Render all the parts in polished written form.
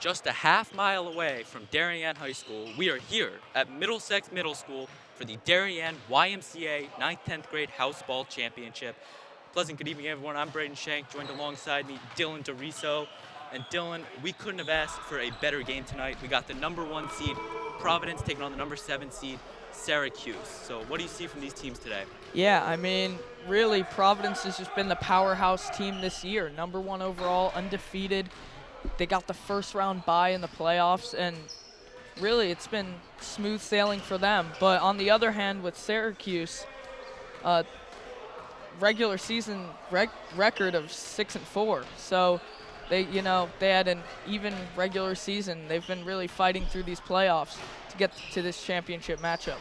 Just a half-mile away from Darien High School, we are here at Middlesex Middle School for the Darien YMCA 9th-10th grade House Ball Championship. Pleasant good evening, everyone. I'm Braden Shank, joined alongside me, Dylan DeRiso. And Dylan, we couldn't have asked for a better game tonight. We got the #1 seed, Providence, taking on the #7 seed, Syracuse. So what do you see from these teams today? Yeah, I mean, really, Providence has just been the powerhouse team this year. #1 overall, undefeated. They got the first round bye in the playoffs, and really it's been smooth sailing for them. But on the other hand, with Syracuse, regular season record of 6-4. So they had an even regular season. They've been really fighting through these playoffs to get to this championship matchup.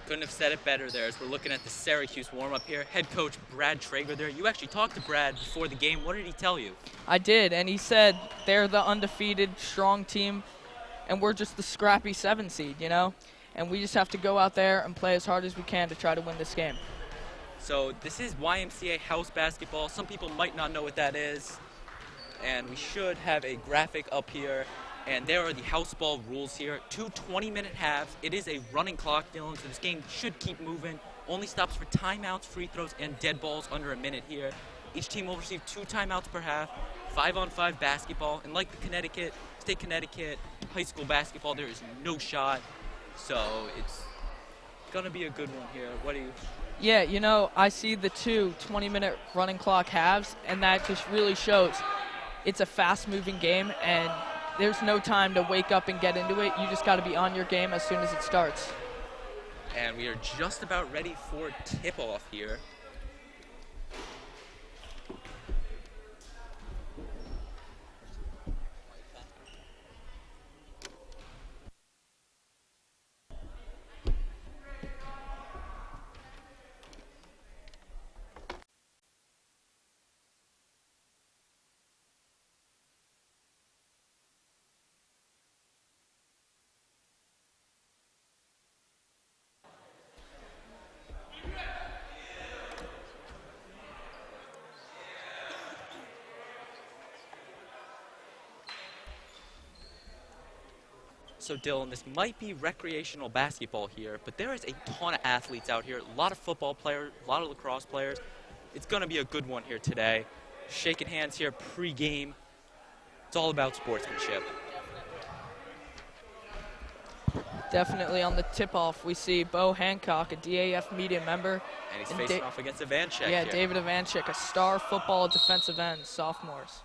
Couldn't have said it better there as we're looking at the Syracuse warm-up here. Head coach Brad Traeger there. You actually talked to Brad before the game. What did he tell you? I did, and he said they're the undefeated, strong team, and we're just the scrappy 7 seed, And we just have to go out there and play as hard as we can to try to win this game. So this is YMCA house basketball. Some people might not know what that is, and we should have a graphic up here. And there are the house ball rules here. 2 20-minute halves. It is a running clock, Dylan, so this game should keep moving. Only stops for timeouts, free throws, and dead balls under a minute here. Each team will receive 2 timeouts per half, 5-on-5 basketball. And like the State Connecticut high school basketball, there is no shot. So it's going to be a good one here. What do you... Yeah, I see the 2 20-minute running clock halves, and that just really shows it's a fast-moving game, and there's no time to wake up and get into it. You just got to be on your game as soon as it starts. And we are just about ready for tip-off here. So Dylan, this might be recreational basketball here, but there is a ton of athletes out here, a lot of football players, a lot of lacrosse players. It's going to be a good one here today. Shaking hands here pre-game. It's all about sportsmanship. Definitely on the tip-off, we see Bo Hancock, a DAF media member. And he's facing off against Ivanchik. Yeah, here. David Ivanchik, a star football defensive end, sophomores.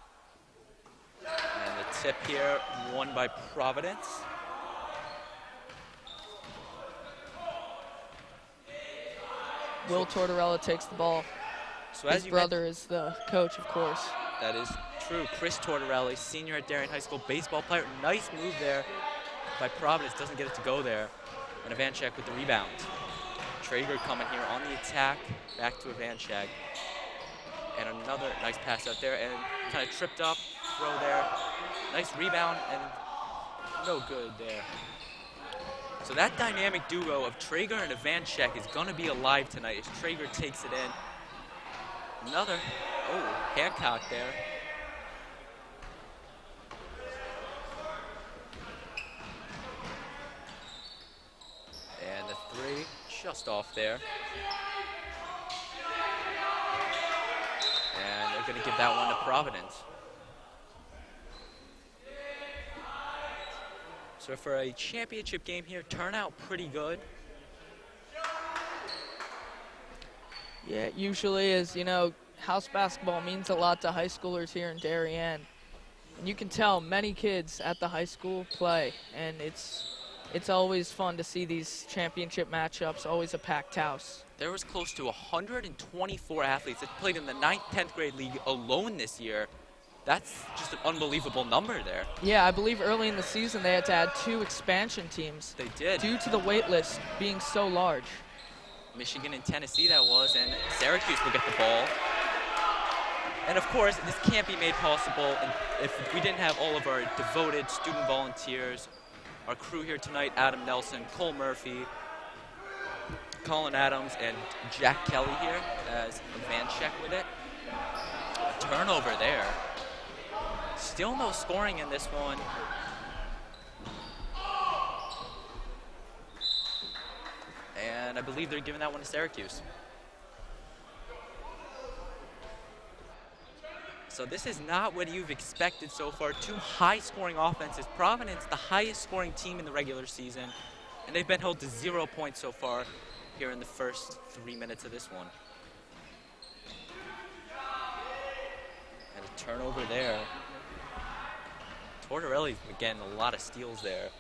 And the tip here won by Providence. Will Tortorella takes the ball. So His brother is the coach, of course. That is true. Chris Tortorelli, senior at Darien High School, baseball player. Nice move there by Providence. Doesn't get it to go there. And Ivanchik with the rebound. Traeger coming here on the attack. Back to Ivanchik. And another nice pass out there. And kind of tripped up. Throw there. Nice rebound. And no good there. So that dynamic duo of Traeger and Ivanchik is going to be alive tonight as Traeger takes it in. Another, Hancock there. And the 3 just off there. And they're going to give that one to Providence. So for a championship game here, turnout pretty good. Yeah, it usually is. House basketball means a lot to high schoolers here in Darien. And you can tell many kids at the high school play, and it's always fun to see these championship matchups, always a packed house. There was close to 124 athletes that played in the 9th, 10th grade league alone this year. That's just an unbelievable number there. Yeah, I believe early in the season they had to add 2 expansion teams. They did. Due to the wait list being so large. Michigan and Tennessee that was, and Syracuse will get the ball. And of course, this can't be made possible if we didn't have all of our devoted student volunteers. Our crew here tonight, Adam Nelson, Cole Murphy, Colin Adams, and Jack Kelly here as Ivanchik with it. A turnover there. Still no scoring in this one. And I believe they're giving that one to Syracuse. So this is not what you've expected so far. Two high-scoring offenses. Providence, the highest-scoring team in the regular season, and they've been held to 0 points so far here in the first 3 minutes of this one. And a turnover there. Tortorelli, again, a lot of steals there.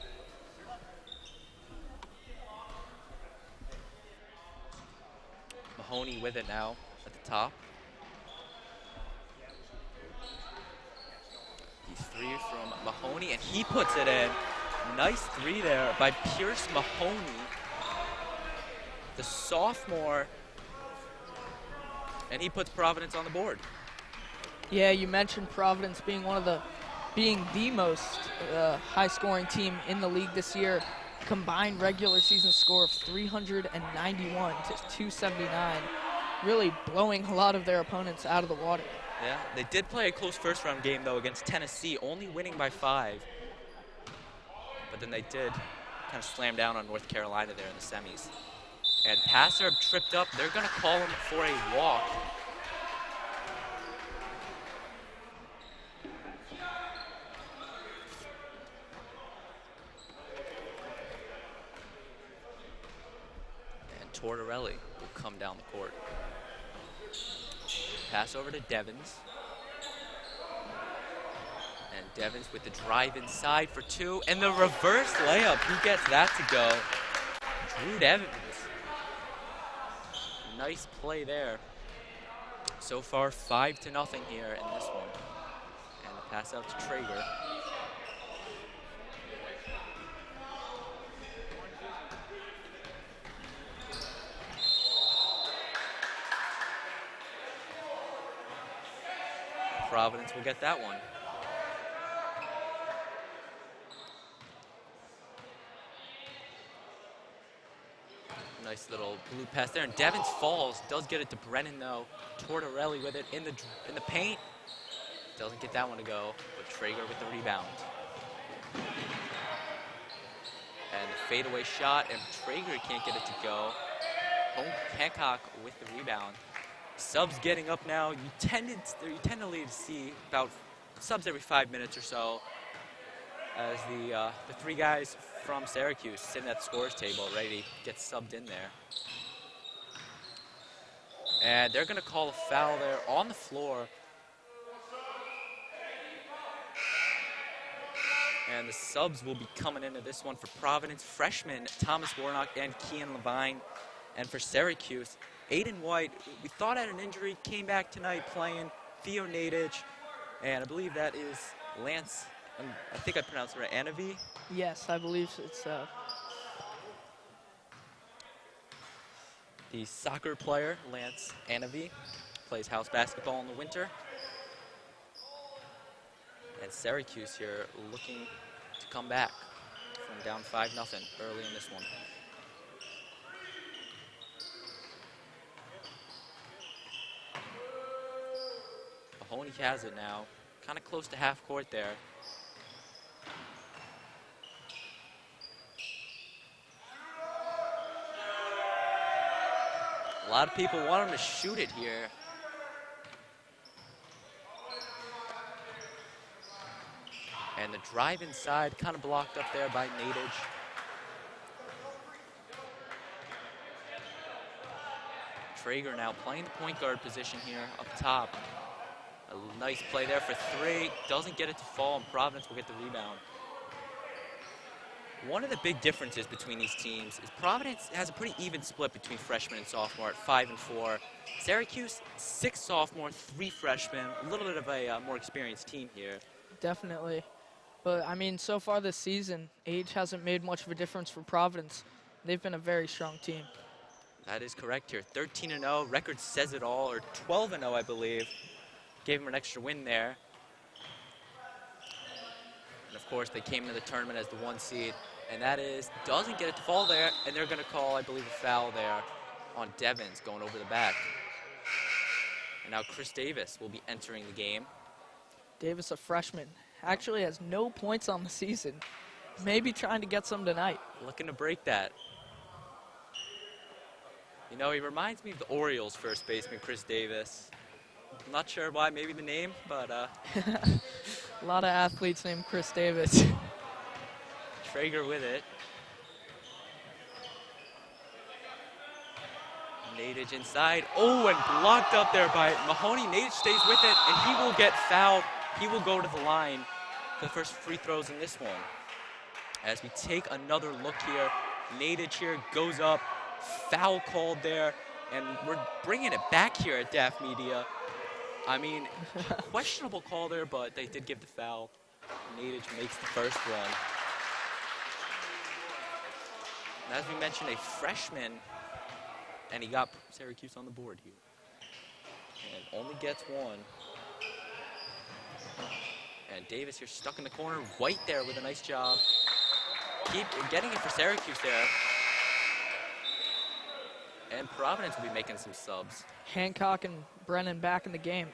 Mahoney with it now at the top. Three from Mahoney, and he puts it in. Nice three there by Pierce Mahoney, the sophomore, and he puts Providence on the board. Yeah, you mentioned Providence being the most high-scoring team in the league this year. Combined regular season score of 391 to 279, really blowing a lot of their opponents out of the water. Yeah, they did play a close first-round game, though, against Tennessee, only winning by 5. But then they did kind of slam down on North Carolina there in the semis. And passer tripped up. They're going to call him for a walk. And Tortorelli will come down the court. Pass over to Devins. And Devins with the drive inside for 2. And the reverse layup, he gets that to go. Drew Devins. Nice play there. So far, 5-0 here in this one. And the pass out to Traeger. Providence will get that one. Nice little blue pass there, and Devins falls. Does get it to Brennan though. Tortorelli with it in the paint. Doesn't get that one to go, but Traeger with the rebound. And the fadeaway shot, and Traeger can't get it to go. Hancock with the rebound. Subs getting up now. You tend to see about subs every 5 minutes or so, as the 3 guys from Syracuse sitting at the scorer's table ready to get subbed in there. And they're going to call a foul there on the floor. And the subs will be coming into this one for Providence. Freshmen Thomas Warnock and Kean Levine. And for Syracuse, Aiden White, we thought had an injury, came back tonight playing. Theo Nadich, and I believe that is Lance, I think I pronounced it right, Anavi? Yes, I believe it's the soccer player, Lance Anavi, plays house basketball in the winter. And Syracuse here looking to come back from down 5-0 early in this one. Mahoney has it now, kind of close to half court there. A lot of people want him to shoot it here. And the drive inside, kind of blocked up there by Nadich. Traeger now playing the point guard position here up top. A nice play there for 3. Doesn't get it to fall, and Providence will get the rebound. One of the big differences between these teams is Providence has a pretty even split between freshman and sophomore at 5 and 4. Syracuse, 6 sophomore, 3 freshmen. A little bit of a more experienced team here. Definitely. But, I mean, so far this season, age hasn't made much of a difference for Providence. They've been a very strong team. That is correct here. 13-0. Record says it all, or 12-0, I believe. Gave them an extra win there. And, of course, they came into the tournament as the 1 seed. And that doesn't get it to fall there. And they're going to call, I believe, a foul there on Devins going over the back. And now Chris Davis will be entering the game. Davis, a freshman, actually has no points on the season. Maybe trying to get some tonight. Looking to break that. You know, he reminds me of the Orioles first baseman, Chris Davis. I'm not sure why, maybe the name, but A lot of athletes named Chris Davis. Traeger with it. Nadich inside. Oh, and blocked up there by Mahoney. Nadich stays with it, and he will get fouled. He will go to the line for the first free throws in this one. As we take another look here, Nadich here goes up. Foul called there, and we're bringing it back here at DAF Media. I mean, questionable call there, but they did give the foul. Nadich makes the first one. And as we mentioned, a freshman, and he got Syracuse on the board here. And only gets one. And Davis here stuck in the corner. White there with a nice job. Keep getting it for Syracuse there. And Providence will be making some subs. Hancock and Brennan back in the game.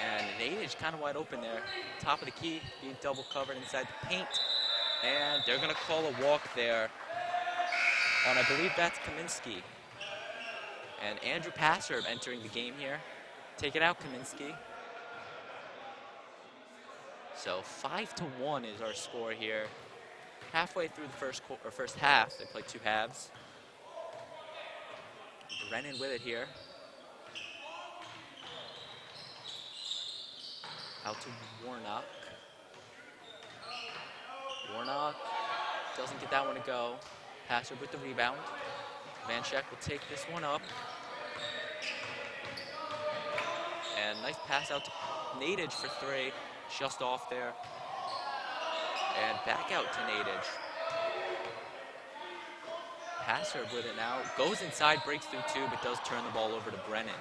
And Nadich kind of wide open there. Top of the key, being double covered inside the paint. And they're going to call a walk there on, I believe that's Kaminsky. And Andrew Passer entering the game here. Take it out, Kaminsky. So 5-1 is our score here. Halfway through the first half, they play two halves. Brennan with it here. Out to Warnock. Warnock doesn't get that one to go. Passer with the rebound. Vanchek will take this one up. And nice pass out to Nadich for three. Just off there. And back out to Nadich. Passer with it now. Goes inside, breaks through two, but does turn the ball over to Brennan.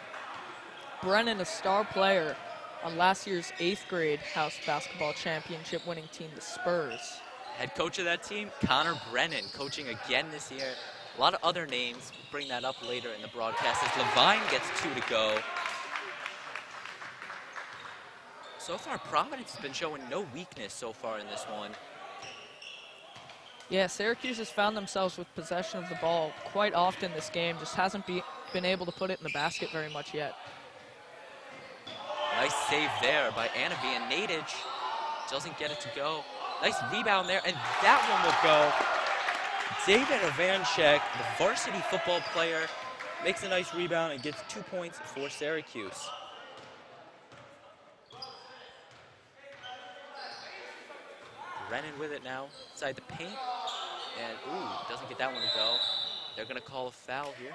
Brennan, a star player on last year's 8th grade house basketball championship winning team, the Spurs. Head coach of that team, Connor Brennan, coaching again this year. A lot of other names. We'll bring that up later in the broadcast as Levine gets two to go. So far, Providence has been showing no weakness so far in this one. Yeah, Syracuse has found themselves with possession of the ball quite often this game. Just hasn't been able to put it in the basket very much yet. Nice save there by Anavi, and Nadich doesn't get it to go. Nice rebound there, and that one will go. David Vanchek, the varsity football player, makes a nice rebound and gets 2 points for Syracuse. Brennan with it now, inside the paint, and ooh, doesn't get that one to go. They're gonna call a foul here.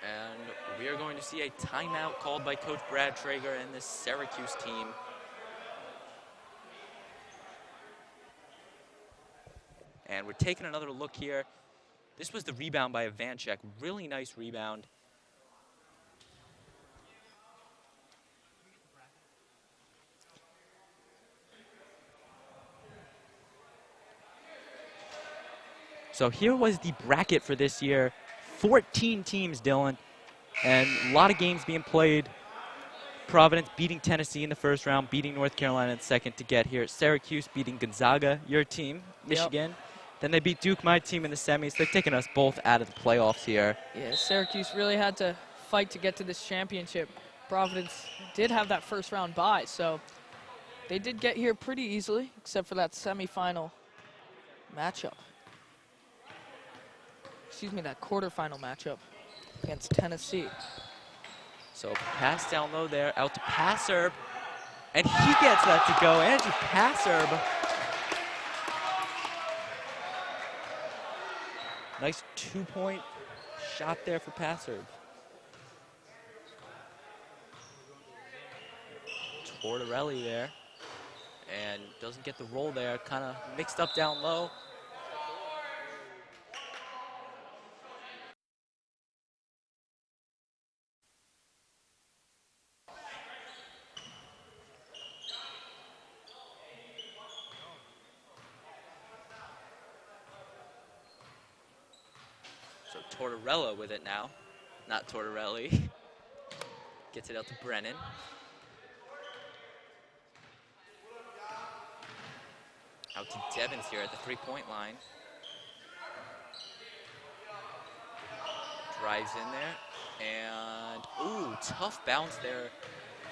And we are going to see a timeout called by Coach Brad Traeger and this Syracuse team. And we're taking another look here. This was the rebound by Vanchek, really nice rebound. So here was the bracket for this year. 14 teams, Dylan, and a lot of games being played. Providence beating Tennessee in the first round, beating North Carolina in the second to get here. Syracuse beating Gonzaga, your team, Michigan. Yep. Then they beat Duke, my team, in the semis. They're taking us both out of the playoffs here. Yeah, Syracuse really had to fight to get to this championship. Providence did have that first round bye, so they did get here pretty easily, except for that semifinal matchup. Excuse me, that quarterfinal matchup against Tennessee. So pass down low there, out to Passer, and he gets that to go. Andrew Passer. Nice 2-point shot there for Passer. Tortorelli there, and doesn't get the roll there, kind of mixed up down low. Tortorella with it now. Not Tortorelli. Gets it out to Brennan. Out to Devins here at the three-point line. Drives in there, and ooh, tough bounce there.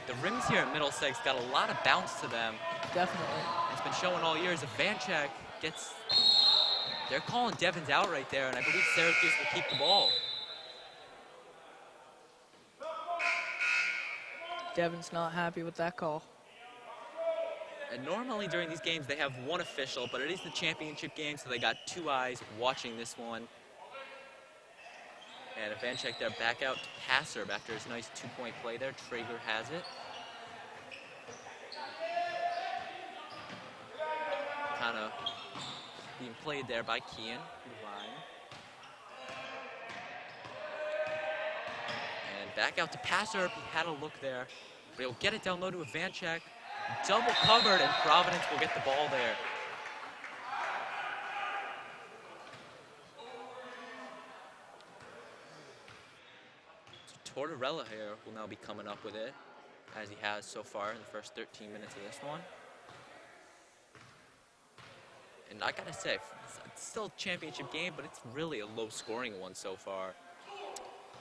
The rims here at Middlesex got a lot of bounce to them. Definitely. It's been showing all years. If Vanchek gets, they're calling Devins out right there, and I believe Syracuse will keep the ball. Devins not happy with that call. And normally during these games they have one official, but it is the championship game, so they got two eyes watching this one. And Vanchek there back out to Passer after his nice two-point play there. Traeger has it. Kind of being played there by Kean. And back out to Passer. He had a look there, but he'll get it down low to a Vanchek. Double covered, and Providence will get the ball there. Tortorella here will now be coming up with it, as he has so far in the first 13 minutes of this one. And I gotta say, it's still a championship game, but it's really a low-scoring one so far.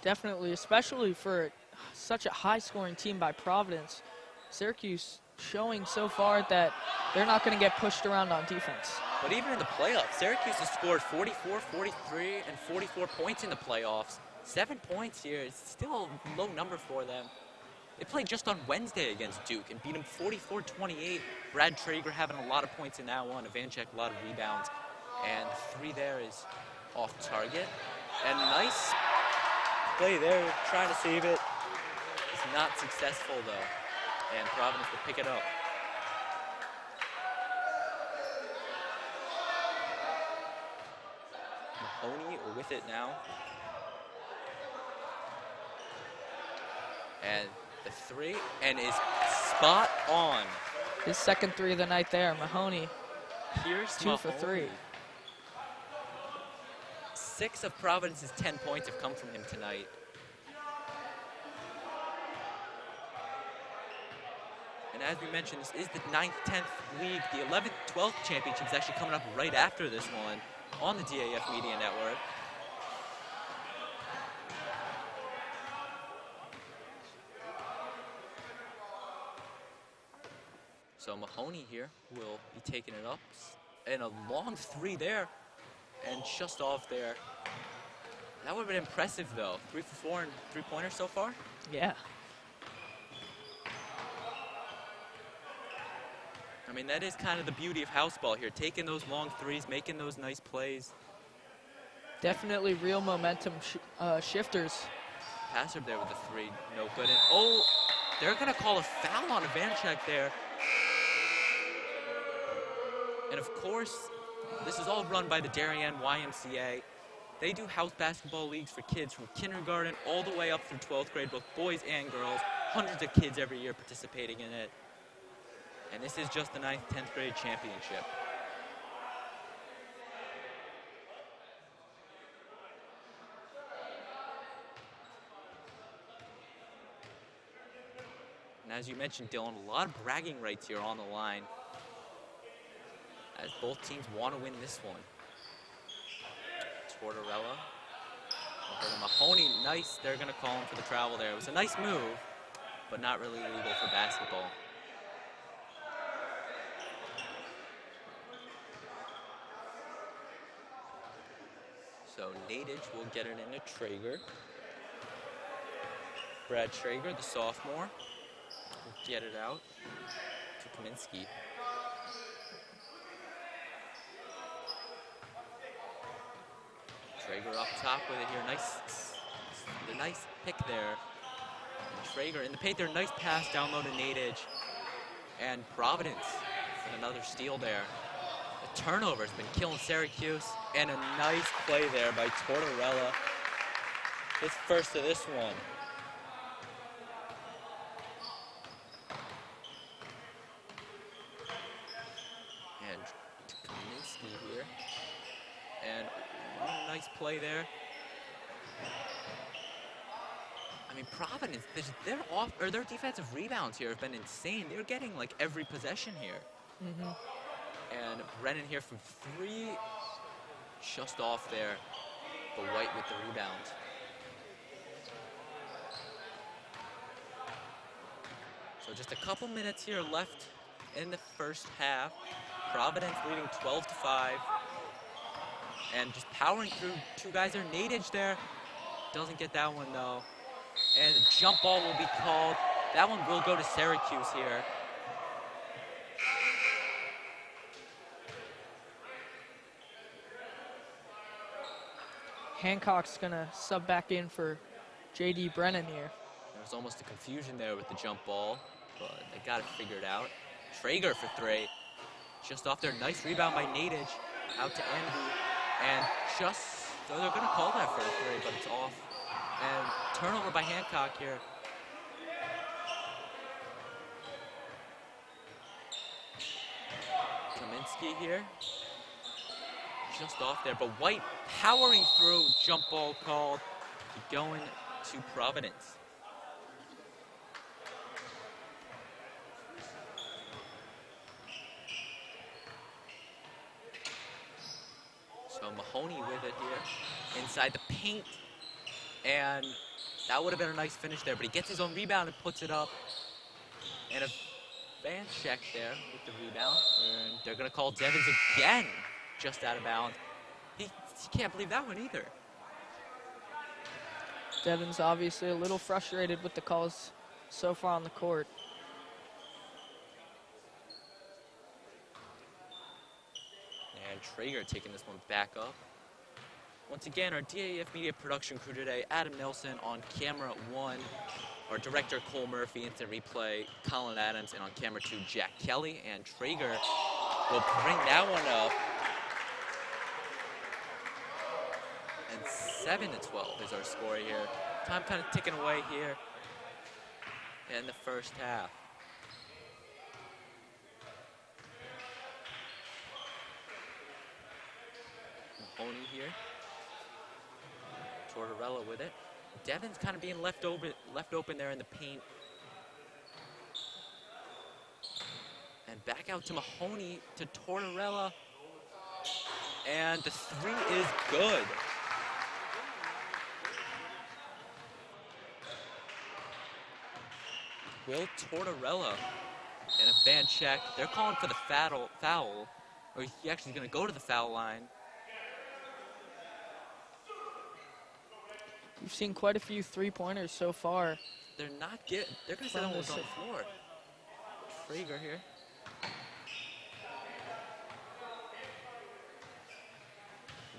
Definitely, especially for such a high-scoring team by Providence. Syracuse showing so far that they're not going to get pushed around on defense. But even in the playoffs, Syracuse has scored 44, 43, and 44 points in the playoffs. 7 points here is still a low number for them. They played just on Wednesday against Duke and beat them 44-28. Brad Traeger having a lot of points in that one. Vanchek, a lot of rebounds. And the three there is off target. And nice play there, trying to save it. It's not successful though. And Providence will pick it up. Mahoney with it now. And the three, and is spot on. His second three of the night there, Mahoney. Here's two for three. 6 of Providence's 10 points have come from him tonight. And as we mentioned, this is the 9th, 10th league. The 11th, 12th championship is actually coming up right after this one on the DAF Media Network. So Mahoney here will be taking it up. And a long three there. And just off there. That would have been impressive though. 3 for 4 and three-pointers so far. Yeah. I mean, that is kind of the beauty of house ball here. Taking those long threes, making those nice plays. Definitely real momentum shifters. Passer there with the three, no good. And oh, they're gonna call a foul on Vanchek there. And of course, this is all run by the Darien YMCA. They do house basketball leagues for kids from kindergarten all the way up through 12th grade, both boys and girls. Hundreds of kids every year participating in it. And this is just the 9th, 10th grade championship. And as you mentioned, Dylan, a lot of bragging rights here on the line, as both teams want to win this one. Tortorella over to Mahoney. Nice. They're going to call him for the travel there. It was a nice move, but not really legal for basketball. So Nadich will get it into Traeger. Brad Traeger, the sophomore, will get it out to Kaminsky. Traeger up top with it here. Nice pick there. And Traeger in the paint there. Nice pass down low to Nadich. And Providence with another steal there. The turnover's been killing Syracuse. And a nice play there by Tortorella. His first of this one. And Kaminsky here. And nice play there. I mean, Providence, their defensive rebounds here have been insane. They're getting like every possession here. And Brennan here from 3, just off there, but White with the rebound. So just a couple minutes here left in the first half. Providence leading 12-5. And just powering through 2 guys there. Nadage there. Doesn't get that one though. And the jump ball will be called. That one will go to Syracuse here. Hancock's gonna sub back in for J.D. Brennan here. There's almost a confusion there with the jump ball, but they got it figured out. Traeger for 3. Just off there. Nice rebound by Nadage. Out to Envy. And just, so they're going to call that for a 3, but it's off. And turnover by Hancock here. Kaminsky here. Just off there, but White powering through. Jump ball called. Going to Providence. So Mahoney with it here, inside the paint, and that would have been a nice finish there, but he gets his own rebound and puts it up, and a band check there with the rebound, and they're going to call Devins again, just out of bounds. He can't believe that one either. Devins obviously a little frustrated with the calls so far on the court. And Traeger taking this one back up. Once again, our DAF Media production crew today, Adam Nelson on camera 1, our director Cole Murphy, instant replay Colin Adams, and on camera 2 Jack Kelly. And Traeger will bring that one up. And 7-12 is our score here. Time kind of ticking away here in the first half. Mahoney here. Tortorella with it. Devins kind of being left open there in the paint. And back out to Mahoney, to Tortorella. And the 3 is good. Will Tortorella and a band check. They're calling for the foul. Or he actually is going to go to the foul line. We've seen quite a few three-pointers so far. They're not getting. They're going to say that one's on the floor. Traeger here.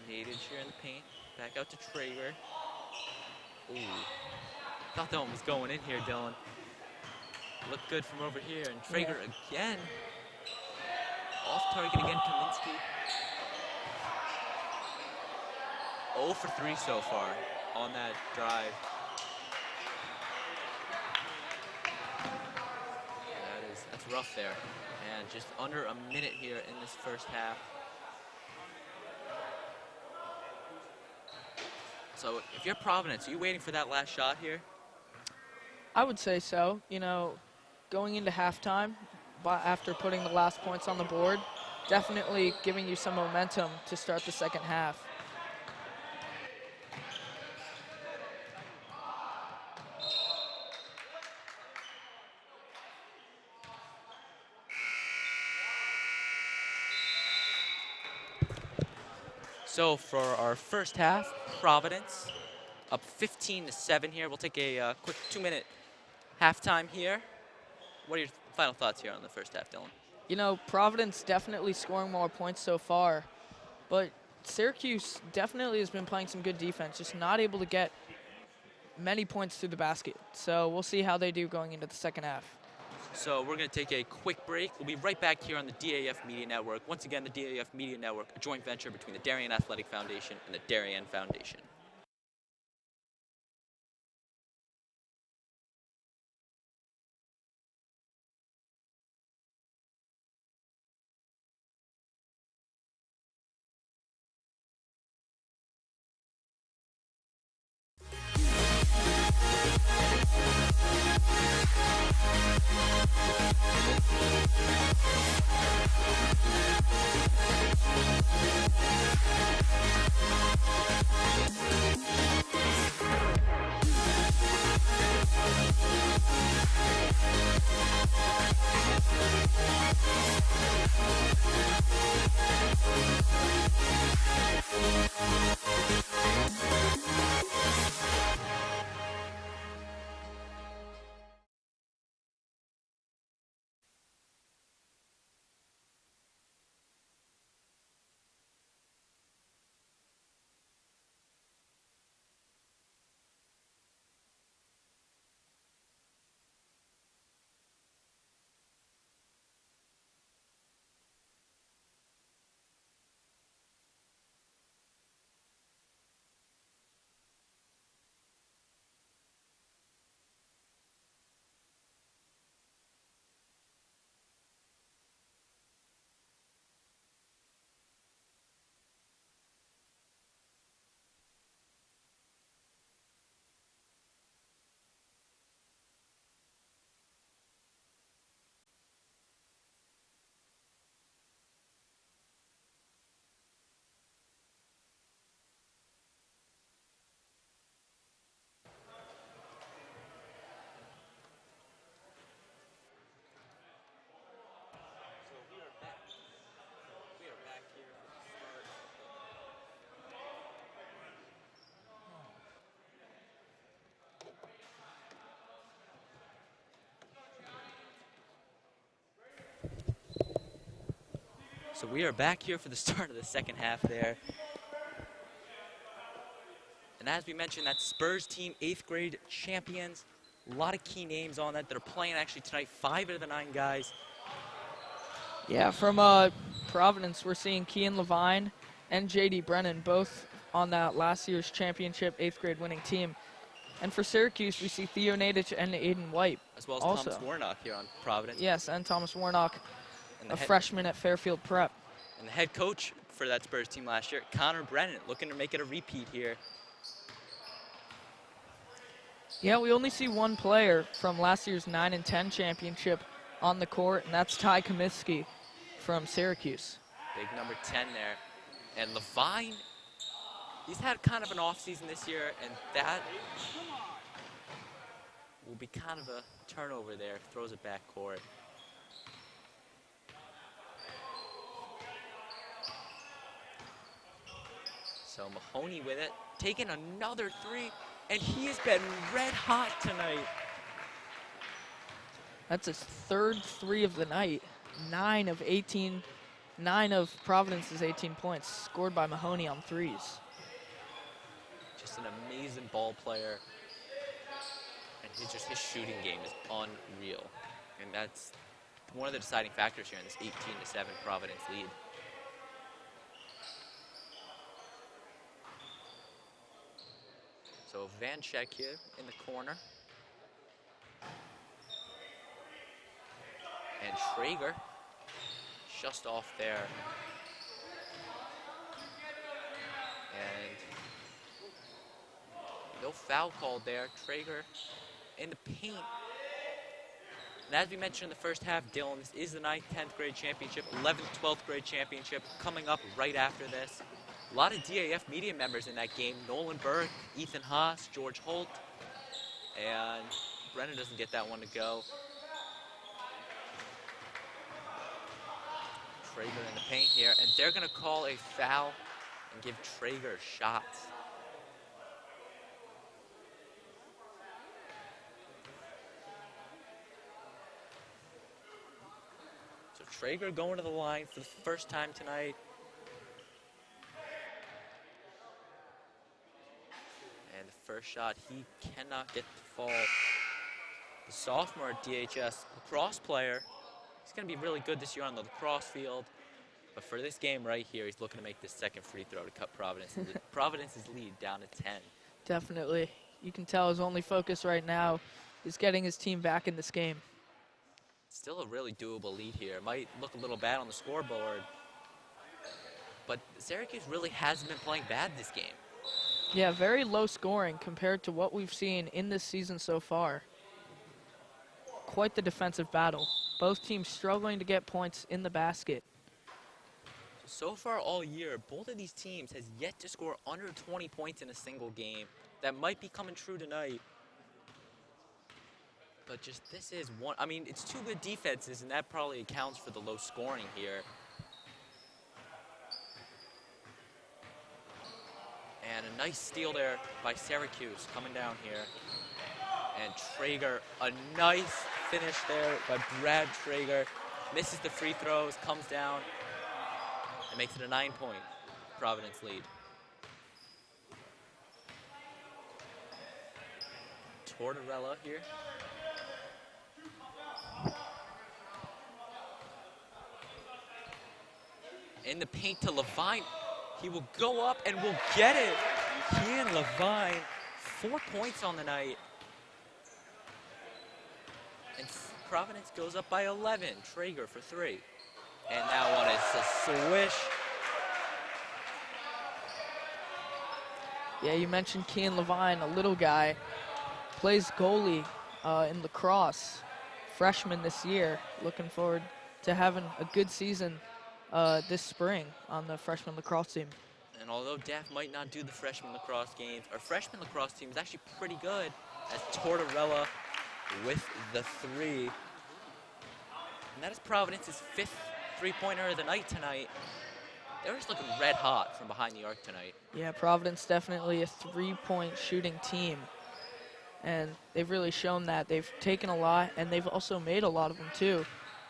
Nadage here in the paint. Back out to Traeger. Ooh. Thought that one was going in here, Dylan. Looked good from over here. And Traeger again. Off target again, Kaminsky. 0 for 3 so far on that drive. That's rough there. And just under a minute here in this first half. So if you're Providence, are you waiting for that last shot here? I would say so. You know, going into halftime, after putting the last points on the board, definitely giving you some momentum to start the second half. So for our first half, Providence up 15-7 here. We'll take a quick 2-minute halftime here. What are your final thoughts here on the first half, Dylan? You know, Providence definitely scoring more points so far, but Syracuse definitely has been playing some good defense, just not able to get many points through the basket. So we'll see how they do going into the second half. So we're going to take a quick break. We'll be right back here on the DAF Media Network. Once again, the DAF Media Network, a joint venture between the Darien Athletic Foundation and the Darien Foundation. So we are back here for the start of the second half there. And as we mentioned, that Spurs team, 8th grade champions. A lot of key names on that are playing actually tonight. 5 out of the 9 guys. Yeah, from Providence, we're seeing Kean Levine and J.D. Brennan, both on that last year's championship 8th grade winning team. And for Syracuse, we see Theo Nadich and Aiden White. As well as also. Thomas Warnock here on Providence. Yes, and Thomas Warnock, a freshman at Fairfield Prep. And the head coach for that Spurs team last year, Connor Brennan, looking to make it a repeat here. Yeah, we only see one player from last year's 9 and 10 championship on the court, and that's Ty Comiskey from Syracuse. Big number 10 there. And Levine, he's had kind of an off season this year, and that will be kind of a turnover there. Throws it back court. So Mahoney with it, taking another 3, and he has been red hot tonight. That's his 3rd 3 of the night. 9 of Providence's 18 points scored by Mahoney on 3s. Just an amazing ball player. And his shooting game is unreal. And that's one of the deciding factors here in this 18-7 Providence lead. So Van Scheck here in the corner. And Traeger just off there. And no foul called there. Traeger in the paint. And as we mentioned in the first half, Dylan, this is the 9th, 10th grade championship, 11th, 12th grade championship coming up right after this. A lot of DAF media members in that game. Nolan Burke, Ethan Haas, George Holt. And Brennan doesn't get that one to go. Traeger in the paint here, and they're going to call a foul and give Traeger shots. So Traeger going to the line for the first time tonight. And the first shot, he cannot get to fall. The sophomore DHS lacrosse player, he's going to be really good this year on the lacrosse field. But for this game right here, he's looking to make this second free throw to cut Providence's lead down to 10. Definitely. You can tell his only focus right now is getting his team back in this game. Still a really doable lead here. Might look a little bad on the scoreboard. But Syracuse really hasn't been playing bad this game. Yeah, very low scoring compared to what we've seen in this season so far. Quite the defensive battle. Both teams struggling to get points in the basket. So far all year, both of these teams has yet to score under 20 points in a single game. That might be coming true tonight. But just this is one, I mean, it's 2 good defenses, and that probably accounts for the low scoring here. And a nice steal there by Syracuse coming down here. And Traeger, a nice finish there by Brad Traeger. Misses the free throws, comes down, and makes it a 9-point Providence lead. Tortorella here. In the paint to Levine. He will go up and will get it. Kean Levine, 4 points on the night. And Providence goes up by 11. Traeger for 3. And that one is a swish. Yeah, you mentioned Kean Levine, a little guy. Plays goalie in lacrosse. Freshman this year. Looking forward to having a good season this spring on the freshman lacrosse team. And although DAF might not do the freshman lacrosse games, our freshman lacrosse team is actually pretty good, as Tortorella with the 3. And that is Providence's 5th three-pointer of the night tonight. They're just looking red hot from behind the arc tonight. Yeah, Providence definitely a 3-point shooting team. And they've really shown that. They've taken a lot, and they've also made a lot of them too.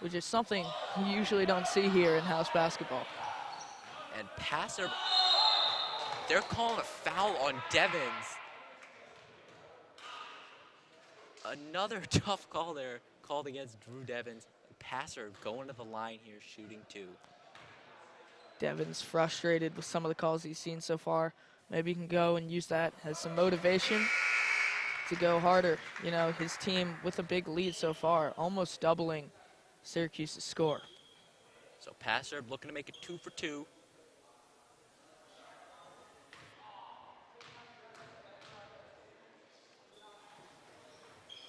which is something you usually don't see here in house basketball. And passer, they're calling a foul on Devins. Another tough call there called against Drew Devins. Passer going to the line here, shooting 2. Devins frustrated with some of the calls he's seen so far. Maybe he can go and use that as some motivation to go harder. You know, his team with a big lead so far, almost doubling Syracuse's score. So passer looking to make it 2 for 2.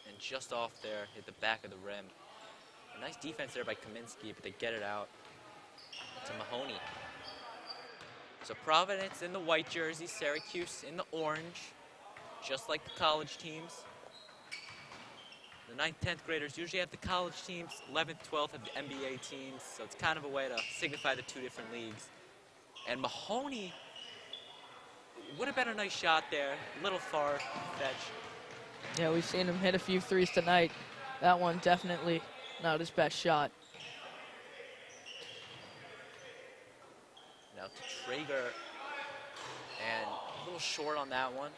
And just off there, hit the back of the rim. A nice defense there by Kaminsky, but they get it out to Mahoney. So Providence in the white jersey, Syracuse in the orange, just like the college teams. The 9th, 10th graders usually have the college teams, 11th, 12th have the NBA teams, so it's kind of a way to signify the 2 different leagues. And Mahoney would have been a nice shot there, a little far-fetched. Yeah, we've seen him hit a few threes tonight. That one definitely not his best shot. Now to Traeger, and a little short on that one.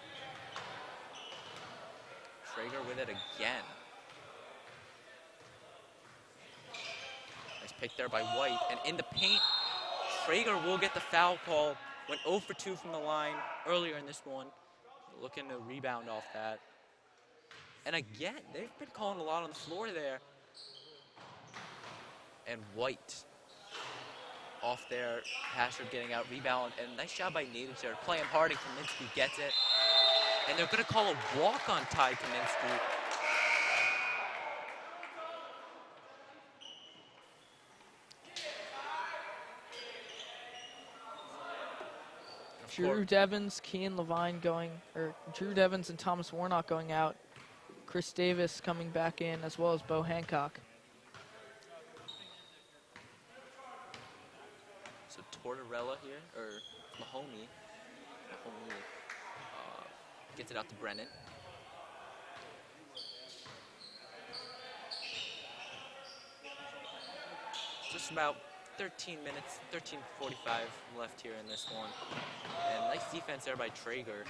Traeger with it again. Nice pick there by White, and in the paint, Traeger will get the foul call. Went 0 for 2 from the line earlier in this one. Looking to rebound off that. And again, they've been calling a lot on the floor there. And White off there, passer getting out, rebound, and nice job by Natives there. Playing hard, and Kaminsky gets it. And they're going to call a walk on Ty Kaminsky. Drew Devins, Kean Levine Drew Devins and Thomas Warnock going out. Chris Davis coming back in, as well as Bo Hancock. So Tortorella here, or Mahoney gets it out to Brennan. Just about 13:45 left here in this one. And nice defense there by Traeger.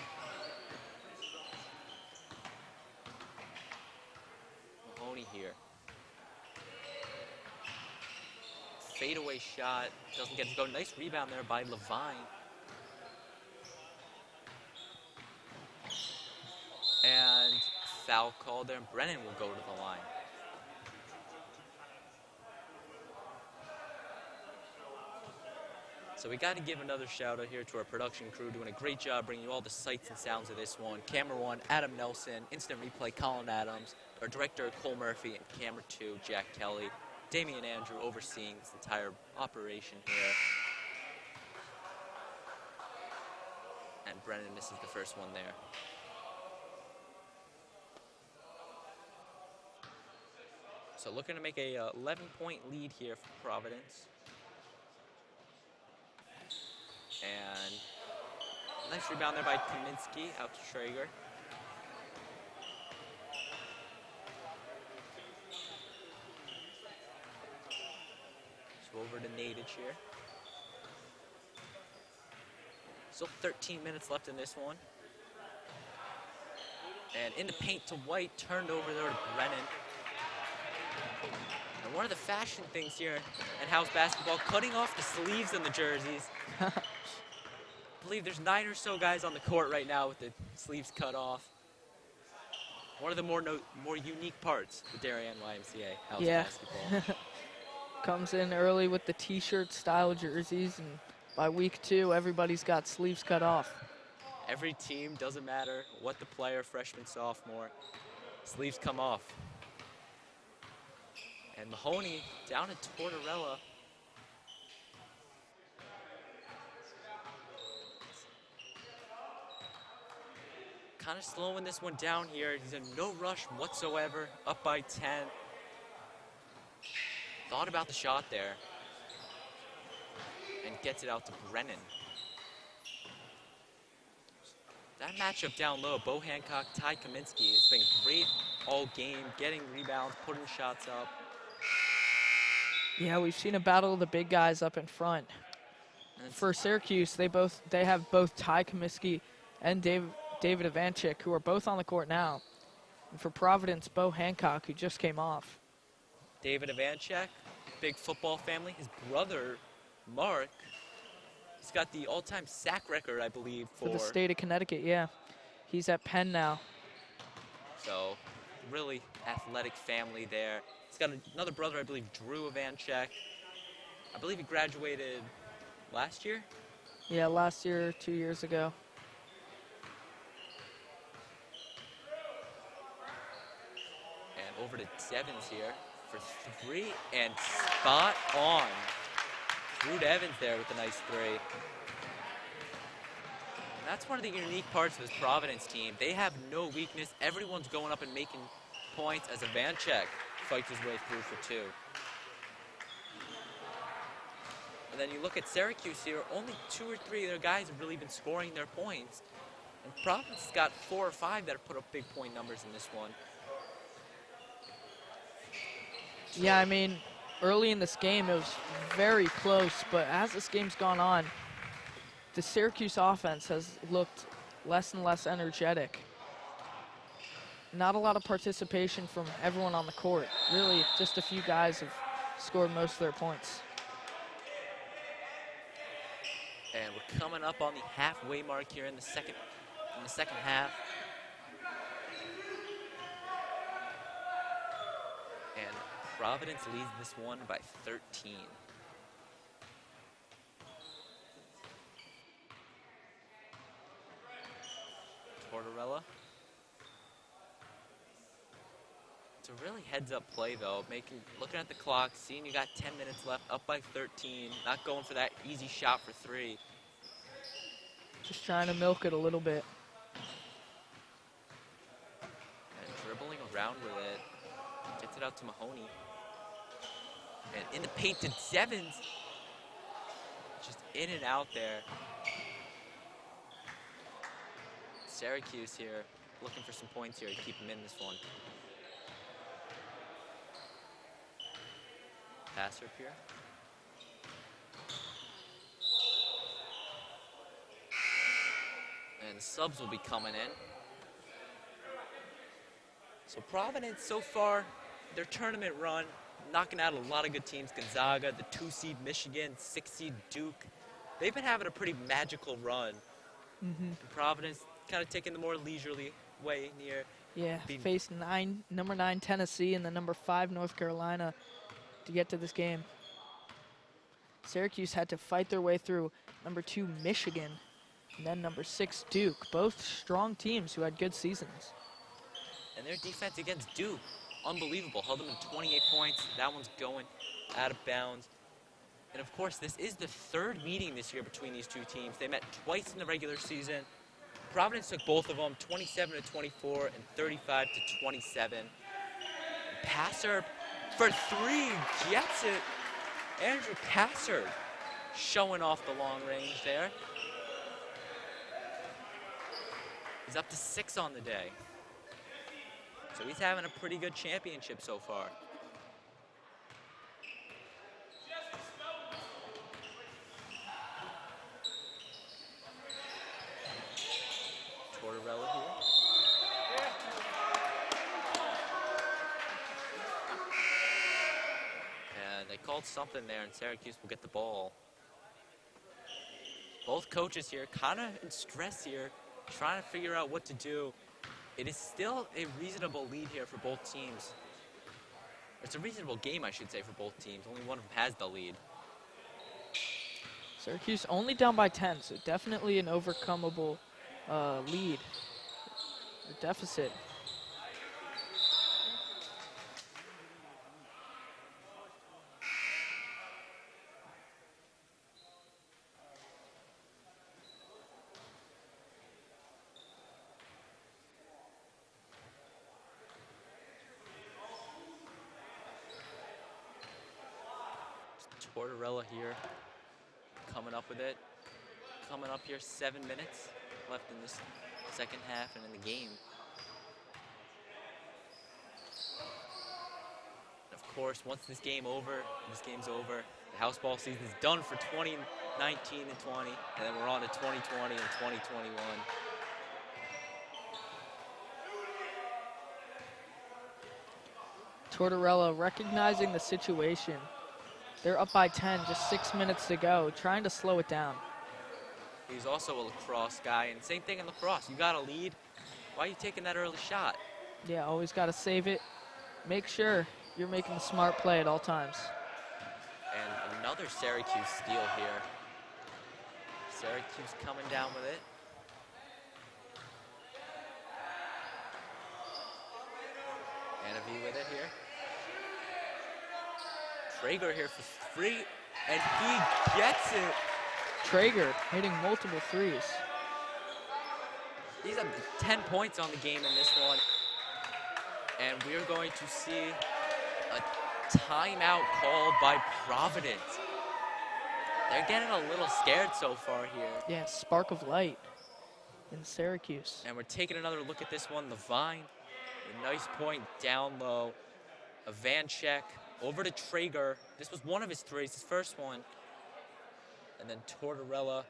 Mahoney here. Fadeaway shot, doesn't get to go. Nice rebound there by Levine. And foul call there, and Brennan will go to the line. So we got to give another shout out here to our production crew, doing a great job bringing you all the sights and sounds of this one. Camera 1, Adam Nelson. Instant replay, Colin Adams. Our director, Cole Murphy. And camera 2, Jack Kelly. Damian Andrew overseeing this entire operation here. And Brennan misses the first one there. So looking to make a 11-point lead here for Providence. And nice rebound there by Kaminsky, out to Traeger. So over to Nadich here. Still 13 minutes left in this one. And in the paint to White, turned over there to Brennan. And one of the fashion things here in house basketball, cutting off the sleeves on the jerseys. I believe there's 9 or so guys on the court right now with the sleeves cut off. One of the more unique parts of Darien YMCA house basketball. Comes in early with the t-shirt style jerseys, and by week 2, everybody's got sleeves cut off. Every team, doesn't matter what the player, freshman, sophomore, sleeves come off. And Mahoney down at Tortorella. Kind of slowing this one down here. He's in no rush whatsoever, up by 10. Thought about the shot there. And gets it out to Brennan. That matchup down low, Bo Hancock, Ty Kaminsky, has been great all game, getting rebounds, putting shots up. Yeah, we've seen a battle of the big guys up in front. For Syracuse, they have both Ty Comiskey and David Ivanchik, who are both on the court now. And for Providence, Bo Hancock, who just came off. David Ivanchik, big football family. His brother, Mark, he's got the all-time sack record, I believe, For the state of Connecticut, yeah. He's at Penn now. So, really athletic family there. He's got another brother, I believe, Drew Ivanchik. I believe he graduated last year? Yeah, last year, 2 years ago. And over to Evans here for three, and spot on. Drew Evans there with a nice three. And that's one of the unique parts of this Providence team. They have no weakness. Everyone's going up and making points as Ivanchik fights his way through for two. And then you look at Syracuse here, only 2 or 3 of their guys have really been scoring their points. And Providence has got 4 or 5 that have put up big point numbers in this one. Yeah, I mean, early in this game, it was very close, but as this game's gone on, the Syracuse offense has looked less and less energetic. Not a lot of participation from everyone on the court. Really, just a few guys have scored most of their points. And we're coming up on the halfway mark here in the second half. And Providence leads this one by 13. Tortorella. It's a really heads-up play, though. Looking at the clock, seeing you got 10 minutes left, up by 13, not going for that easy shot for 3. Just trying to milk it a little bit. And dribbling around with it. Gets it out to Mahoney. And in the paint to Evans. Just in and out there. Syracuse here, looking for some points here to keep them in this one. Passer up here. And the subs will be coming in. So Providence, so far, their tournament run, knocking out a lot of good teams. Gonzaga, the 2-seed Michigan, 6-seed Duke. They've been having a pretty magical run. And Providence kind of taking the more leisurely way near. Yeah, faced number 9 Tennessee and the number 5 North Carolina to get to this game. Syracuse had to fight their way through number 2 Michigan and then number 6 Duke, both strong teams who had good seasons. And their defense against Duke, unbelievable. Held them to 28 points. That one's going out of bounds. And of course, this is the 3rd meeting this year between these two teams. They met twice in the regular season. Providence took both of them, 27-24 and 35-27. Passer for 3, gets it. Andrew Passer showing off the long range there. He's up to 6 on the day. So he's having a pretty good championship so far. Tortorella here. And they called something there, and Syracuse will get the ball. Both coaches here kind of in stress here, trying to figure out what to do. It is still a reasonable lead here for both teams. It's a reasonable game, I should say, for both teams. Only one of them has the lead. Syracuse only down by 10, so definitely an overcomable lead, or deficit. Tortorella here, coming up with it. Coming up here, 7 minutes left in this second half and in the game. And of course, once this game's over, the house ball season is done for 2019 and 20, and then we're on to 2020 and 2021. Tortorella recognizing the situation. They're up by 10, just 6 minutes to go, trying to slow it down. He's also a lacrosse guy, and same thing in lacrosse. You got a lead. Why are you taking that early shot? Yeah, always got to save it. Make sure you're making the smart play at all times. And another Syracuse steal here. Syracuse coming down with it. Anavi with it here. Traeger here for 3, and he gets it. Traeger hitting multiple threes. He's up 10 points on the game in this one. And we're going to see a timeout called by Providence. They're getting a little scared so far here. Yeah, spark of light in Syracuse. And we're taking another look at this one. Levine, a nice point down low. Ivanchek over to Traeger. This was one of his threes, his first one. And then Tortorella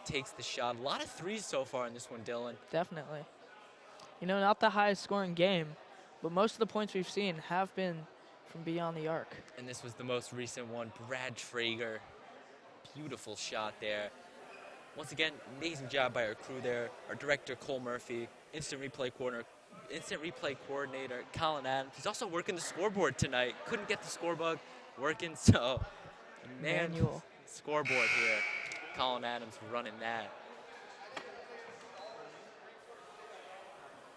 takes the shot. A lot of threes so far in this one, Dylan. Definitely. You know, not the highest scoring game, but most of the points we've seen have been from beyond the arc. And this was the most recent one, Brad Traeger. Beautiful shot there. Once again, amazing job by our crew there. Our director, Cole Murphy, instant replay coordinator, Colin Adams. He's also working the scoreboard tonight. Couldn't get the scorebug working, so Manual scoreboard here. Colin Adams running that.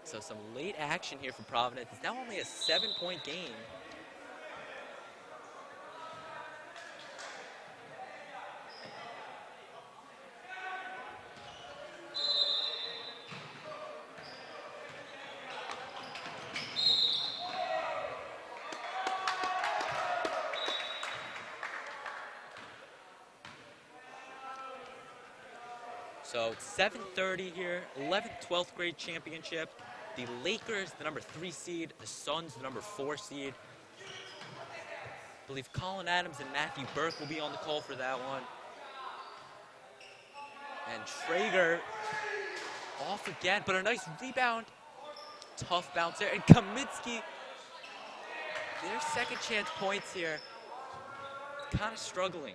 So some late action here for Providence. It's now only a 7-point game. So it's 7:30 here, 11th, 12th grade championship. The Lakers, the number 3 seed. The Suns, the number 4 seed. I believe Colin Adams and Matthew Burke will be on the call for that one. And Traeger off again, but a nice rebound. Tough bounce there. And Kaminsky, their second chance points here. Kind of struggling.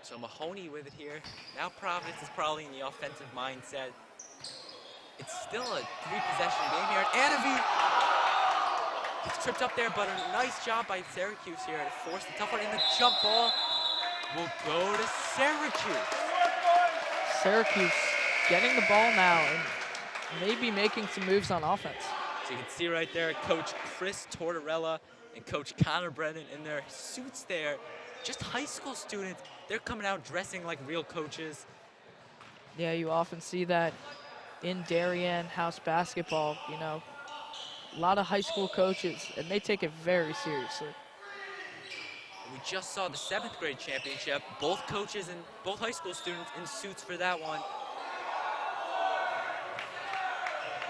So Mahoney with it here. Now Providence is probably in the offensive mindset. It's still a 3-possession game here. And Anavi gets tripped up there, but a nice job by Syracuse here to force the tough one. And the jump ball will go to Syracuse. Syracuse getting the ball now and maybe making some moves on offense. So you can see right there, Coach Chris Tortorella and Coach Connor Brennan in their suits there. Just high school students, they're coming out dressing like real coaches. Yeah, you often see that in Darien house basketball, you know. A lot of high school coaches, and they take it very seriously. We just saw the 7th grade championship. Both coaches and both high school students in suits for that one.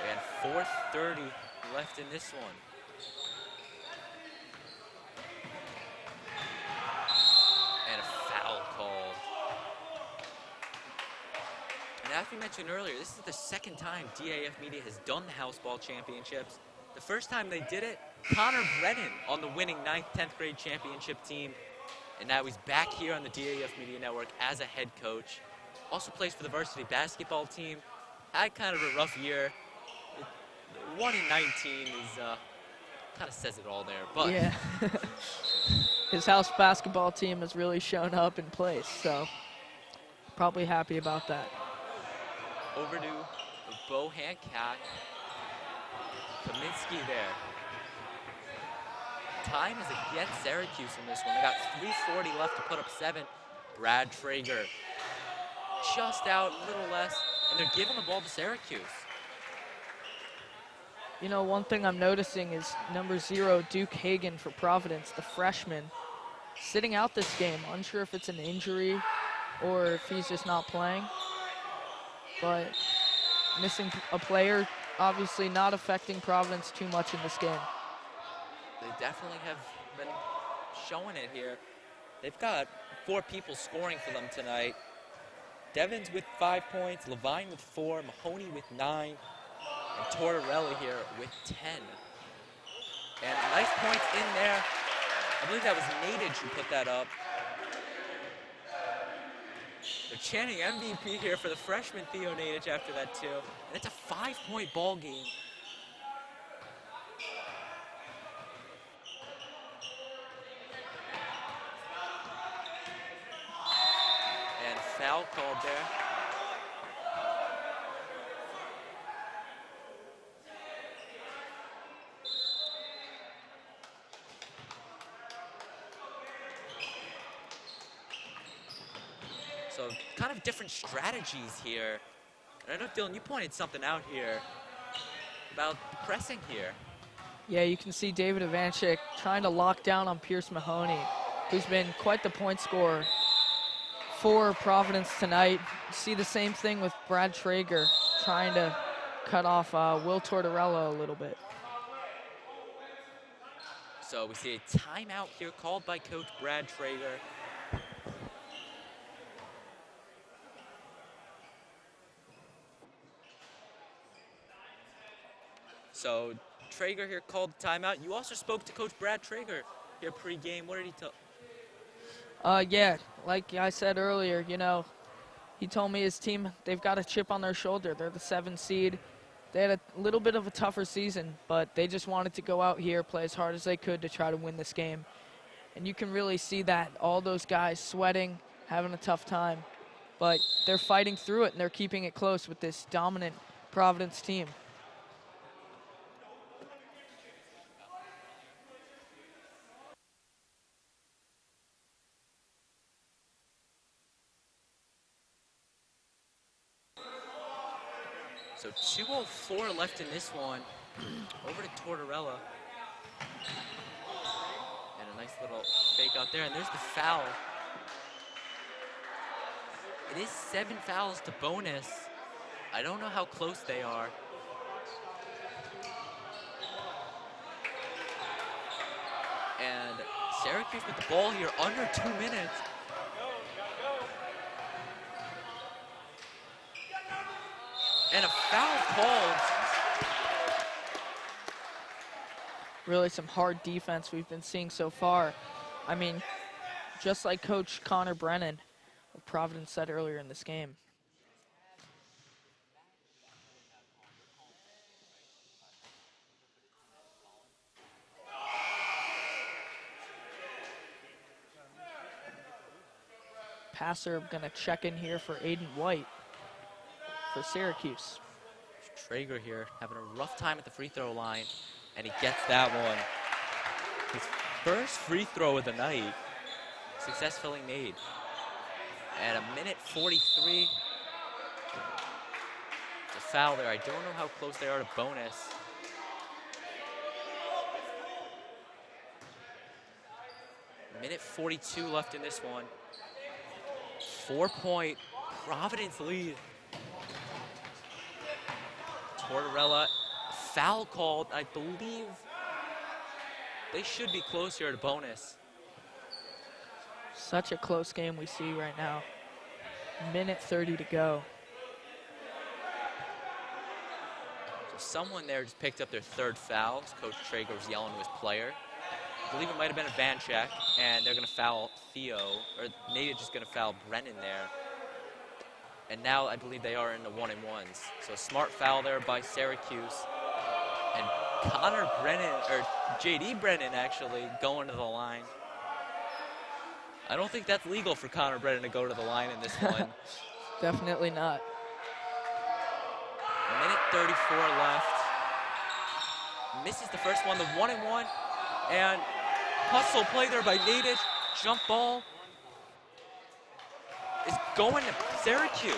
And 4:30 left in this one. As we mentioned earlier, this is the second time DAF Media has done the house ball championships. The first time they did it, Connor Brennan on the winning 9th, 10th grade championship team. And now he's back here on the DAF Media Network as a head coach. Also plays for the varsity basketball team. Had kind of a rough year. 1-19 is kind of says it all there. But yeah, his house basketball team has really shown up in place, so probably happy about that. Over to Bo Hancock. Kaminsky there. Time is against Syracuse in this one. They got 3:40 left to put up 7. Brad Traeger just out, a little less, and they're giving the ball to Syracuse. You know, one thing I'm noticing is number 0, Duke Hagan for Providence, the freshman, sitting out this game. Unsure if it's an injury or if he's just not playing. but missing a player obviously not affecting Providence too much in this game. They definitely have been showing it here. They've got 4 people scoring for them tonight. Devins with 5 points, Levine with 4, Mahoney with 9, and Tortorelli here with 10. And nice points in there. I believe that was Nadich who put that up. They're chanting MVP here for the freshman Theo Nadich after that too. And it's a 5-point ball game. And foul called there. So kind of different strategies here. And I know, Dylan, you pointed something out here about pressing here. Yeah, you can see David Ivanchik trying to lock down on Pierce Mahoney, who's been quite the point scorer for Providence tonight. You see the same thing with Brad Traeger trying to cut off Will Tortorella a little bit. So we see a timeout here called by Coach Brad Traeger. So Traeger here called the timeout. You also spoke to Coach Brad Traeger here pre-game. What did he tell? Yeah, like I said earlier, you know, he told me his team, they've got a chip on their shoulder. They're the 7th seed. They had a little bit of a tougher season, but they just wanted to go out here, play as hard as they could to try to win this game. And you can really see that, all those guys sweating, having a tough time. But they're fighting through it, and they're keeping it close with this dominant Providence team. So 2:04 left in this one. Over to Tortorella. And a nice little fake out there, and there's the foul. It is 7 fouls to bonus. I don't know how close they are. And Syracuse with the ball here under 2 minutes. And a foul called. Really some hard defense we've been seeing so far. I mean, just like Coach Connor Brennan of Providence said earlier in this game. Passer gonna check in here for Aiden White for Syracuse. Traeger here having a rough time at the free throw line, and he gets that one. His first free throw of the night, successfully made. At 1:43, it's a foul there. I don't know how close they are to bonus. Minute 42 left in this one. 4-point Providence lead. Tortorella, foul called. I believe they should be close here to bonus. Such a close game we see right now. Minute 30 to go. So someone there just picked up their 3rd foul. Coach Traeger was yelling to his player. I believe it might have been a van check, and they're going to foul Theo, or maybe just going to foul Brennan there. And now I believe they are in the 1-and-1s. So smart foul there by Syracuse. And Connor Brennan, or JD Brennan actually, going to the line. I don't think that's legal for Connor Brennan to go to the line in this one. Definitely not. Minute 34 left. Misses the first one, the 1-and-1. And hustle play there by Nadich. Jump ball is going to Syracuse.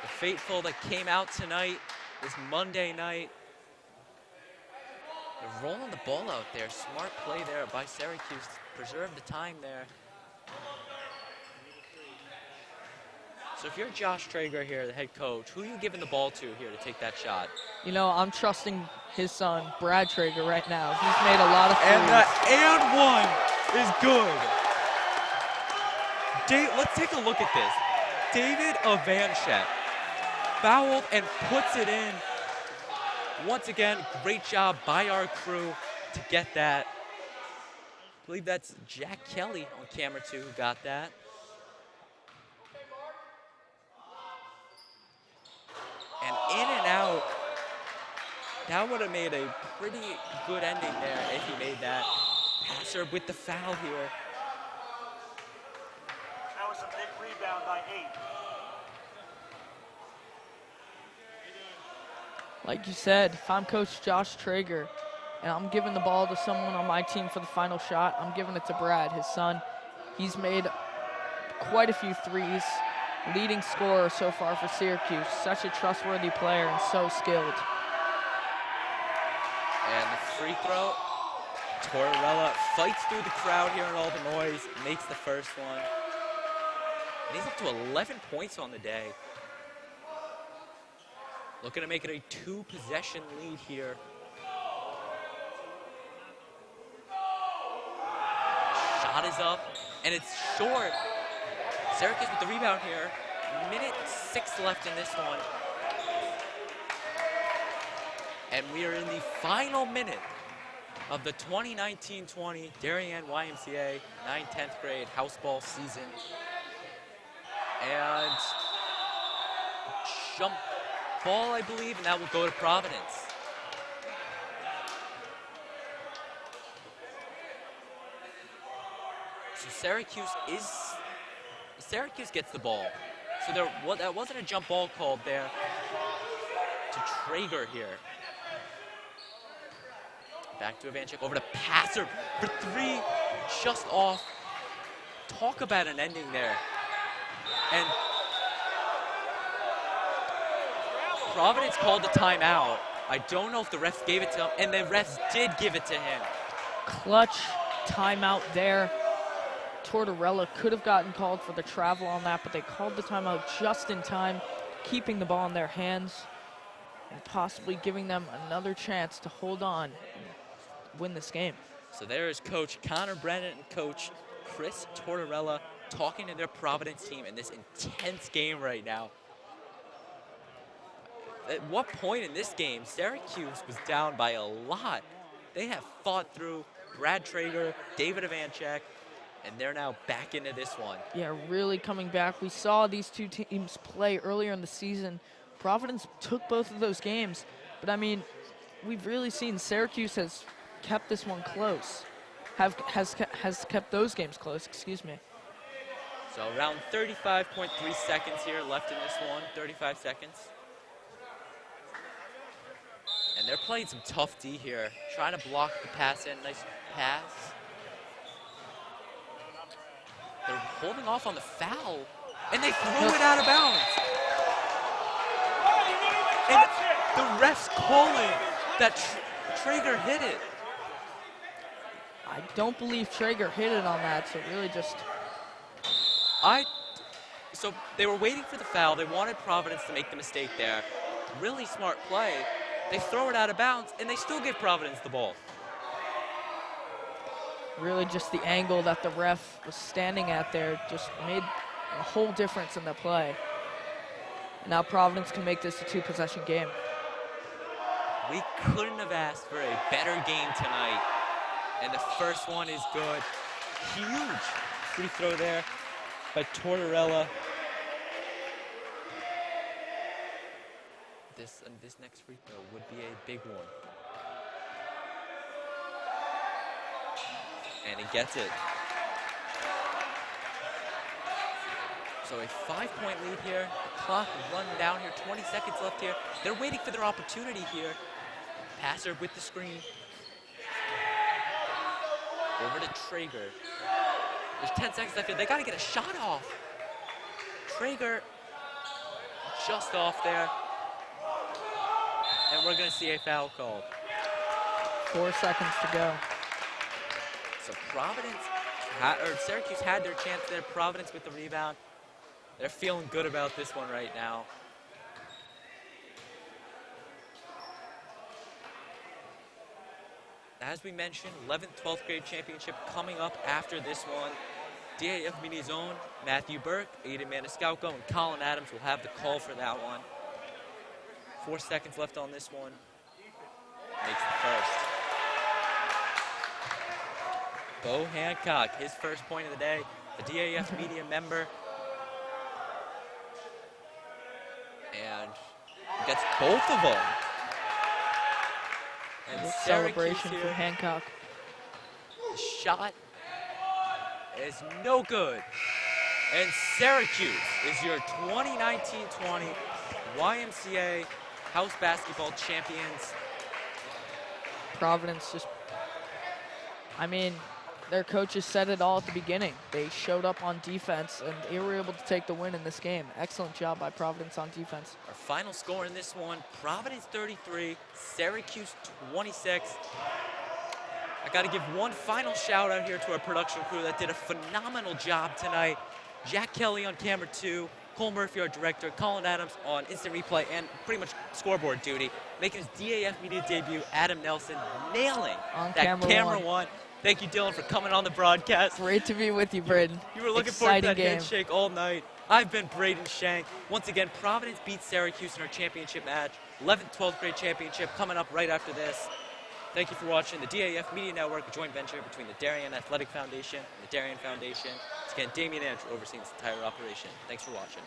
The faithful that came out tonight, this Monday night. They're rolling the ball out there. Smart play there by Syracuse to preserve the time there. So if you're Josh Traeger here, the head coach, who are you giving the ball to here to take that shot? You know, I'm trusting his son, Brad Traeger, right now. He's made a lot of threes. And the and one is good. Let's take a look at this. David Ivanchek fouled and puts it in. Once again, great job by our crew to get that. I believe that's Jack Kelly on camera 2 who got that. And in and out. That would have made a pretty good ending there if he made that. Passer with the foul here. That was a big rebound by 8. Like you said, if I'm Coach Josh Traeger and I'm giving the ball to someone on my team for the final shot, I'm giving it to Brad, his son. He's made quite a few threes. Leading scorer so far for Syracuse. Such a trustworthy player and so skilled. And the free throw. Tortorella fights through the crowd here and all the noise, makes the first one. And he's up to 11 points on the day. Looking to make it a 2-possession lead here. Shot is up, and it's short. Syracuse with the rebound here. Minute 6 left in this one. And we are in the final minute of the 2019-20 Darien YMCA 9th-10th grade house ball season. And jump ball, I believe, and that will go to Providence. So Syracuse gets the ball. So that wasn't a jump ball called there to Traeger here. Back to Ivanchek, over to Passer for 3, just off. Talk about an ending there. And Providence called the timeout. I don't know if the refs gave it to him, and the refs did give it to him. Clutch timeout there. Tortorella could have gotten called for the travel on that, but they called the timeout just in time, keeping the ball in their hands and possibly giving them another chance to hold on and win this game. So there is Coach Connor Brennan and Coach Chris Tortorella talking to their Providence team in this intense game right now. At what point in this game, Syracuse was down by a lot. They have fought through Brad Traeger, David Ivanchek, and they're now back into this one. Yeah, really coming back. We saw these two teams play earlier in the season. Providence took both of those games, but I mean, we've really seen Syracuse has kept this one close, has kept those games close, excuse me. So around 35.3 seconds here left in this one, 35 seconds. And they're playing some tough D here, trying to block the pass in, nice pass. They're holding off on the foul, and they throw it out of bounds. And the refs calling that Traeger hit it. I don't believe Traeger hit it on that, so really just... So they were waiting for the foul. They wanted Providence to make the mistake there. Really smart play. They throw it out of bounds, and they still give Providence the ball. Really just the angle that the ref was standing at there just made a whole difference in the play. And now Providence can make this a 2-possession game. We couldn't have asked for a better game tonight. And the first one is good. Huge free throw there by Tortorella. This next free throw would be a big one. And he gets it. So a 5-point lead here. The clock running down here, 20 seconds left here. They're waiting for their opportunity here. Passer with the screen. Over to Traeger. There's 10 seconds left here. They gotta get a shot off. Traeger just off there. And we're gonna see a foul call. 4 seconds to go. So Syracuse had their chance there. Providence with the rebound. They're feeling good about this one right now. As we mentioned, 11th, 12th grade championship coming up after this one. DAF Media's own Matthew Burke, Aiden Maniscalco, and Colin Adams will have the call for that one. 4 seconds left on this one. Makes the first. Bo Hancock, his first point of the day, a DAF Media member. And gets both of them. And Good Syracuse celebration here. for Hancock. The shot is no good. And Syracuse is your 2019-20 YMCA house basketball champions. Providence just, I mean, their coaches said it all at the beginning. They showed up on defense, and they were able to take the win in this game. Excellent job by Providence on defense. Our final score in this one, Providence 33, Syracuse 26. I got to give one final shout out here to our production crew that did a phenomenal job tonight. Jack Kelly on camera 2, Cole Murphy, our director, Colin Adams on instant replay and pretty much scoreboard duty. Making his DAF Media debut, Adam Nelson, nailing On that camera one. Thank you, Dylan, for coming on the broadcast. Great to be with you, Braden. You were looking forward to that game. handshake all night. I've been Braden Shank. Once again, Providence beats Syracuse in our championship match. 11th, 12th grade championship coming up right after this. Thank you for watching the DAF Media Network, a joint venture between the Darien Athletic Foundation and the Darien Foundation. Once again, Damian Andrew overseeing this entire operation. Thanks for watching.